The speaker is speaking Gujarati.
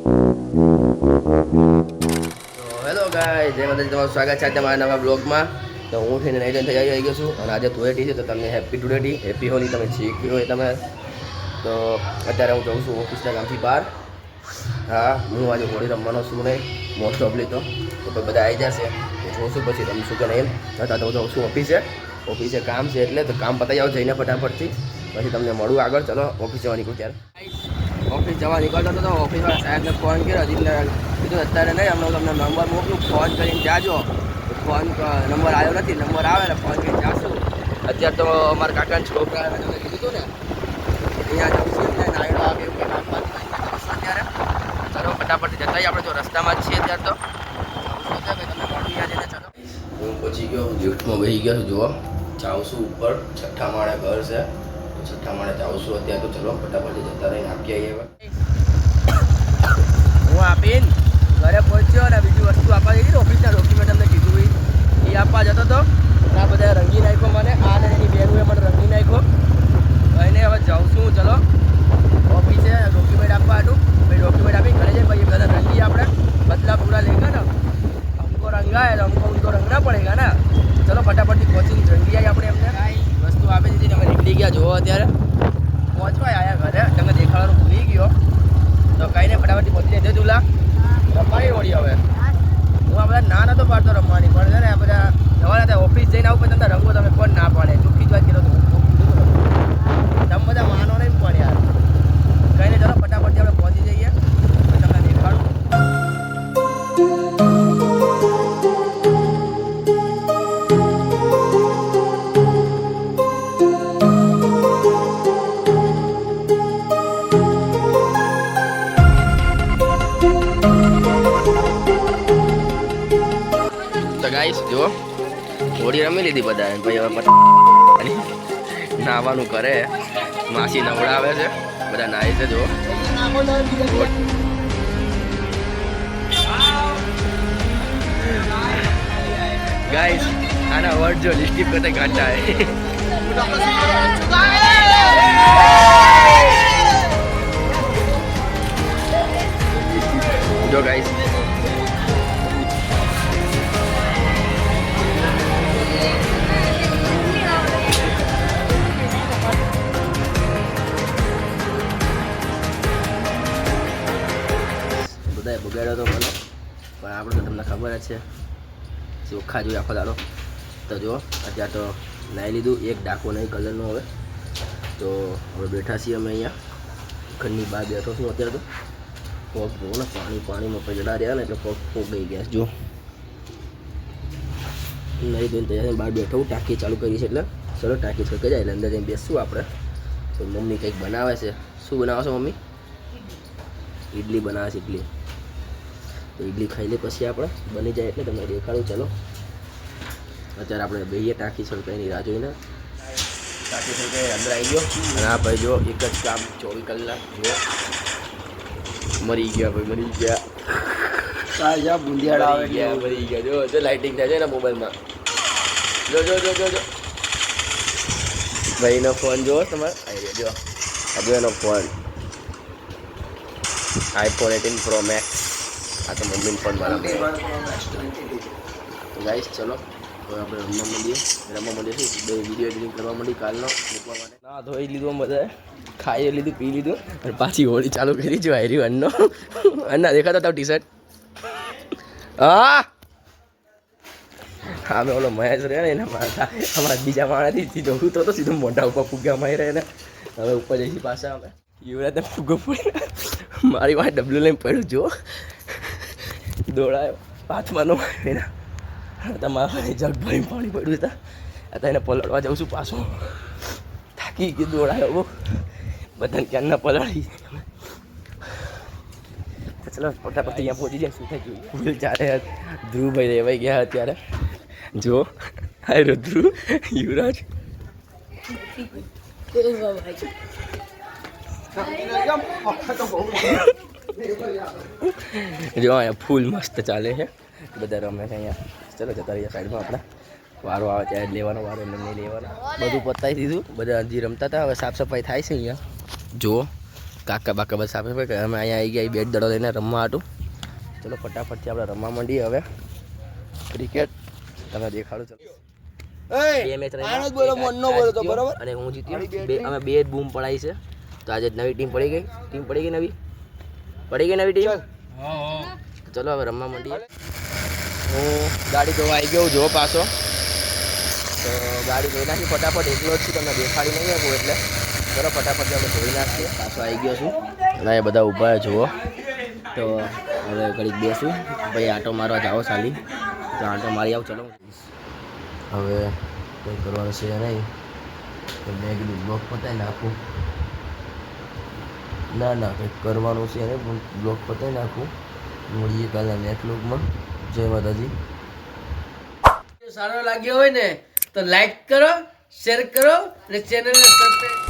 હેલો ગાઈસ, જય માતાજી, તમારું સ્વાગત છે તમારા નવા બ્લોગમાં. તો હું થઈને નહીં થઈ આવી ગયો છું અને આજે ધૂળેટી છે તો તમને હેપી ધૂળેટી, હેપી હોલી તમે શીખ્યું હોય તમે. તો અત્યારે હું જાઉં છું ઓફિસના કામથી બહાર. હા, હું આજે હોળી રમવાનો છું નહીં, મોસ્ટ ઓફલી તો બધા આવી જશે તો જોઉં છું પછી રમશું કે નહીં. હતા તો હું જાઉં છું ઓફિસે કામ છે એટલે તો કામ પતાવી આવો જઈને ફટાફટથી, પછી તમને મળું આગળ. ચલો ઓફિસ જવા નીકળું ત્યારે. ઓફિસ જવા નીકળતો હતો તો ઓફિસવાળા સાહેબને ફોન કર્યો, હજી કીધું અત્યારે નહીં, હમણાં તમને નંબર મોકલું, ફોન કરીને જાજો. ફોન નંબર આવ્યો નથી, નંબર આવે ને ફોન કરીને જાશું. અત્યારે તો અમારા કાકાના છોકરા તમે કીધું હતું ને અહીંયા જવું છે એટલે નાયડો આવે એવું કંઈ કામ બાકી અત્યારે. ચલો ફટાફટ જતા આપણે જો રસ્તામાં જ છીએ અત્યારે તો તમને મળું યાદ એને. ચલો હું પહોંચી ગયો, લિફ્ટમાં બેસી ગયો છું. જુઓ જાઉં છું ઉપર, છઠ્ઠા માળે ઘર છે, છઠ્ઠા માળે જાઉં છું અત્યારે. તો ચલો ફટાફટ જતા રહીને આપી આવીએ. હું આપીને ઘરે પહોંચ્યો અને બીજી વસ્તુ આપવા જઈ હતી, ઓફિસના ડોક્યુમેન્ટ તમને કીધું એ આપવા જતો હતો. આ બધા રંગી નાખ્યો મને, આ ને એની બેનું એ મને રંગી નાખ્યો. એને હવે જાઉં છું ચલો ઓફિસે ડોક્યુમેન્ટ આપવા હતું. ભાઈ ડોક્યુમેન્ટ આપી ઘરે જઈએ, પછી બધા રંગી આપણે બદલા પૂરા લેगा ना, हमको रंगा है तो हमको उनको रंगना पड़ेगा ना. ચલો ફટાફટથી પહોંચીને રંગી આવી આપણે. એમને વસ્તુ આપી દીધી, તમે નીકળી ગયા જુઓ અત્યારે પહોંચવા આવ્યા ઘરે. તમે દેખાડવાનું ભૂલી ગયો તો કંઈ નહીં, ફટાફટથી પહોંચી જાય. તુલા રમવાની વળી હવે હું આ બધા ના નતો પાડતો રમવાની, પણ છે ને આ બધા જવાના હતા ઓફિસ જઈને આવું પછી તમે રંગો, તમે કોણ ના પાડે, ચોખ્ખી જ વાત કરો. તમે બધા માનો નહીં પણ યાર. કંઈ નહીં, ચલો ફટાફટથી આપણે પહોંચી જઈએ, તમને દેખાડું. ગાઈસ જો હોળી રમી લીધી બધા, ભાઈ હવે નાહવાનું કરે, માસી નવડાવે છે, બધા નાહી છે. જો ગાઈસ આના વર્ડ જો લિસ્ટિપ કરતે કાઢતા હે. જો ગાઈસ બગાડ્યો તો મને, પણ આપણે તો તમને ખબર જ છે ચોખ્ખા જોઈએ આખો દાડો. તો જો અત્યારે તો નાહી લીધું, એક ડાકો નહીં કલરનો. હવે તો હવે બેઠા છીએ અમે અહીંયા ઘરની બહાર બેઠો છું અત્યારે. તો પગ જુઓ ને પાણીમાં પજડા રહ્યા ને એટલે પગ ગઈ ગયા. જો નહીં ધોઈને તૈયાર બહાર બેઠો હું, ટાંકી ચાલુ કરી છે એટલે ચલો ટાંકી છલકે જાય એટલે અંદર જઈને બેસશું આપણે. તો મમ્મી કંઈક બનાવે છે. શું બનાવો છો મમ્મી? ઇડલી બનાવે છે, ઇડલી. તો ઇડલી ખાઈ લે પછી આપણે બની જાય એટલે તમને દેખાડું. ચલો અત્યારે આપણે બેહીએ ટાંકી છલકાઈની રાહ જોઈને. ટાંકી છલકાઈ અંદર આવી ગયો અને આ ભાઈ જો એક જ કામ 24 કલાક. જો મરી ગયા ભાઈ, મરી ગયા. બુંદિયાળા આવી ગયા, મરી ગયા. જો લાઇટિંગ થાય છે ને મોબાઈલમાં. જો જો જો જો જો ભાઈનો ફોન જુઓ તમારે આવી ગયો. જો હજુ એનો ફોન iPhone 18 Pro Max. આ તો મમ્મીને ફોન બરાબર. ગાઈસ ચલો હવે આપણે રમવા માંડીએ શું બે વિડીયો એડિટિંગ કરવા માંડી કાલનો મૂકવા માટે. ના ધોઈ લીધું બધાએ, ખાઈ લીધું, પી લીધું અને પાછી હોળી ચાલુ કરી. જો હારી અન્નો અન્ના દેખાતો તાવ ટી શર્ટ. હા હા મેં ઓલો મહેશ રહે ને એના માથા અમારા બીજા માણાથી સીધો હું તો સીધું મોઢા ઉપર ફુગ્ગા મારી રહે ને. હવે ઉપર જઈશું પાછા અમે. યુવરાજને ફુગ્ગો પડ્યો, મારી વાત ડબલું લઈને પડ્યું. જો દોડાયો હાથમાંનો એના તમારા જગ ભરી પાણી પડ્યું હતા. અત્યારે એને પલળવા જાઉં છું પાછો. થાકી ગયો, દોડાયો બહુ, બધાને ક્યારના પલળી. ચલો ફટાફટ અહીંયા પહોંચી જાય. શું થાય ફૂલ ચાલે. ધ્રુવભાઈ રહેવાઈ ગયા અત્યારે. જો હાય ધ્રુવ, યુવરાજ જો અહીંયા ફૂલ મસ્ત ચાલે છે, બધા રમે છે અહીંયા. ચલો જતા રહીએ સાઈડમાં. આપણે વારો આવે ત્યારે લેવાનો, વારો એમને નહીં લેવાનો. બધું પતાવી દીધું, બધા હજી રમતા હતા. હવે સાફ સફાઈ થાય છે અહીંયા. જુઓ કાકા બાકા બસ આપે કે અમે અહીંયા આવી ગયા બેટ દડો લઈને રમવા હાટું. ચલો ફટાફટથી આપણે રમવા માંડીએ હવે ક્રિકેટ. તમે દેખાડો ચલો. બે મેચ રમ્યા અને હું જીત્યો. અમે બે જ બૂમ પડાવી છે. તો આજે નવી ટીમ પડી ગઈ નવી ટીમ. ચલો હવે રમવા માંડીએ. હું ગાડી ધોવા આવી ગયો જો પાછો. તો ગાડી ધોઈ નાખી ફટાફટ. એકલો જ છું તમને દેખાડી નહીં આપું એટલે ચલો ફટાફટ આપણે ધોઈ નાખીએ. પાછો આવી ગયો છું અને એ બધા ઊભા જુઓ. તો હવે ઘડીક બેસું ભાઈ આટો મારવા જાઓ સાલી. તો આટો મારી આવું ચલો. હવે કંઈ કરવાનું છે નહીં તો મેં કીધું બ્લોક પતાવી નાખું. ના કંઈક કરવાનું છે નહીં પણ બ્લોક પતાવી નાખું. મળીએ કાલના નેક્સ્ટ બ્લોગમાં. જય માતાજી. સારો લાગ્યો હોય ને તો લાઈક કરો, શેર કરો અને ચેનલને સબસ્ક્રાઈબ